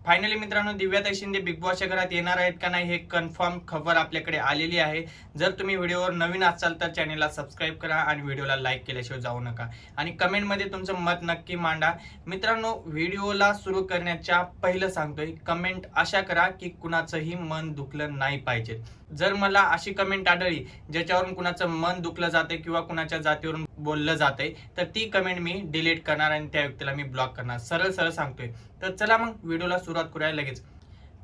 Finally मित्रांनो, दिव्याताई Shinde big बॉसच्या घरात येणार आहेत का नाही हे कन्फर्म खबर आपल्याकडे आलेली आहे. जर तुम्ही व्हिडिओवर नवीन असाल तर चॅनलला सबस्क्राईब करा आणि व्हिडिओला लाईक केल्याशिवाय जाऊ नका आणि कमेंटमध्ये तुमचं मत नक्की मांडा. मित्रांनो, व्हिडिओला सुरू करण्याच्या पहिलं सांगतोय, कमेंट अशा करा की कुणाचंही मन दुखलं नाही पाहिजे. जर मला अशी कमेंट आढळली ज्याच्यावरून कुणाचं मन दुखलं जाते किंवा कुणाच्या जातीवरून बोललं जाते तर ती कमेंट मी डिलीट करणार आणि त्या व्यक्तीला मी ब्लॉक करणार. सरळ सरळ सांगतोय. तर चला मग व्हिडिओला सुरुवात करूया लगेच.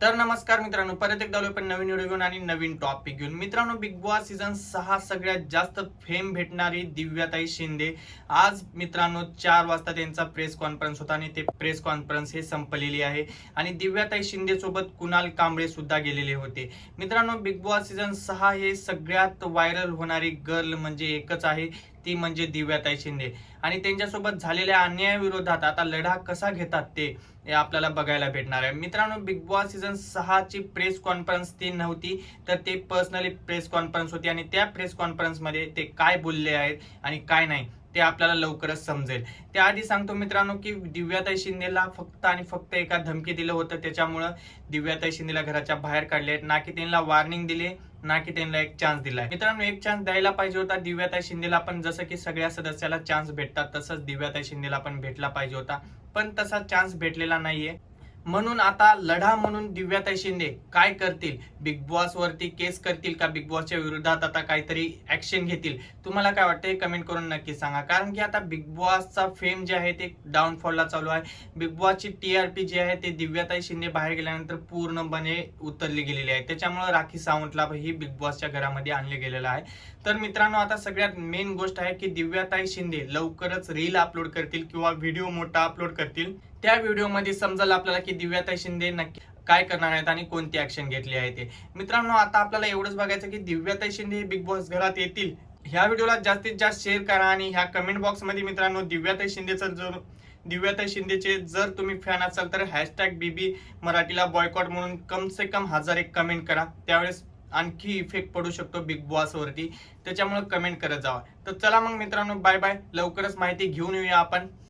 तर नमस्कार मित्रांनो, परत एकदा आलोय पण नवीन व्हिडिओ घेऊन आणि नवीन टॉपिक घेऊन. मित्रांनो, बिग बॉस सीझन 6 सगळ्यात जास्त फेम भेटणारी दिव्याताई शिंदे आज मित्रांनो 4 वाजता त्यांचा प्रेस कॉन्फरन्स होता आणि ते प्रेस कॉन्फरन्स हे संपलेली आहे आणि दिव्याताई शिंदे सोबत कुणाल कांबळे सुद्धा गेलेले होते. मित्रांनो, बिग बॉस सीझन 6 हे सगळ्यात व्हायरल होणारी गर्ल म्हणजे एकच आहे, ती म्हणजे दिव्याताई शिंदे आणि त्यांच्यासोबत झालेल्या अन्यायाविरोधात आता लढा कसा घेतात ते आपल्याला बघायला भेटणार आहे. मित्रांनो, बिग बॉस सीझन 6 ची प्रेस कॉन्फरन्स ती नव्हती तर ते पर्सनली प्रेस कॉन्फरन्स होती आणि त्या प्रेस कॉन्फरन्स मध्ये ते काय बोलले आहेत आणि काय नाही ते आपल्याला लवकरच समजेल. त्याआधी सांगतो मित्रांनो की दिव्याताई शिंदेला फक्त आणि फक्त एका धमकी दिलं होतं, त्याच्यामुळं दिव्याताई शिंदेला घराच्या बाहेर काढले, ना की त्यांना वॉर्निंग दिले ना की त्यांना एक चान्स दिलाय. मित्रांनो, एक चान्स द्यायला पाहिजे होता दिव्याताई शिंदेला, पण जसं की सगळ्या सदस्याला चान्स भेटतात तसंच दिव्याताई शिंदेला पण भेटला पाहिजे होता, पण तसा चान्स भेटलेला नाहीये. म्हणून आता लढा म्हणून दिव्याताई शिंदे काय करतील? बिग बॉस वरती केस करतील का? बिग बॉसच्या विरोधात आता काहीतरी ऍक्शन घेतील? तुम्हाला काय वाटतं हे कमेंट करून नक्की सांगा. कारण की आता बिग बॉसचा फेम जे आहे ते डाऊनफॉलला चालू आहे. बिग बॉसची टीआरपी जी आहे ते दिव्याताई शिंदे बाहेर गेल्यानंतर पूर्णपणे उतरली गेलेली आहे. त्याच्यामुळे राखी सावंतला ही बिग बॉसच्या घरामध्ये आणले गेलेलं आहे. तर मित्रांनो, आता सगळ्यात मेन गोष्ट आहे की दिव्याताई शिंदे लवकरच रील अपलोड करतील किंवा व्हिडिओ मोठा अपलोड करतील. त्या व्हिडिओमध्ये समजेल आपल्याला की दिव्याताई शिंदे नक्की काय करणार आहेत आणि कोणती ऍक्शन घेतली आहे ते. मित्रांनो, आता आपल्याला एवढंच बघायचं की दिव्याताई शिंदे बिग बॉस घरात येतील. ह्या व्हिडिओला जास्तीत जास्त शेअर करा आणि ह्या कमेंट बॉक्स मध्ये मित्रांनो दिव्याताई शिंदेचे जर तुम्ही फॅन असाल तर हॅशटॅग बीबी मराठीला बॉयकॉट म्हणून कम से कम 1000 एक कमेंट करा. त्यावेळेस आणखी इफेक्ट पडू शकतो बिग बॉस वरती, त्याच्यामुळे कमेंट करत जावा. तर चला मग मित्रांनो, बाय बाय. लवकरच माहिती घेऊन येऊया आपण.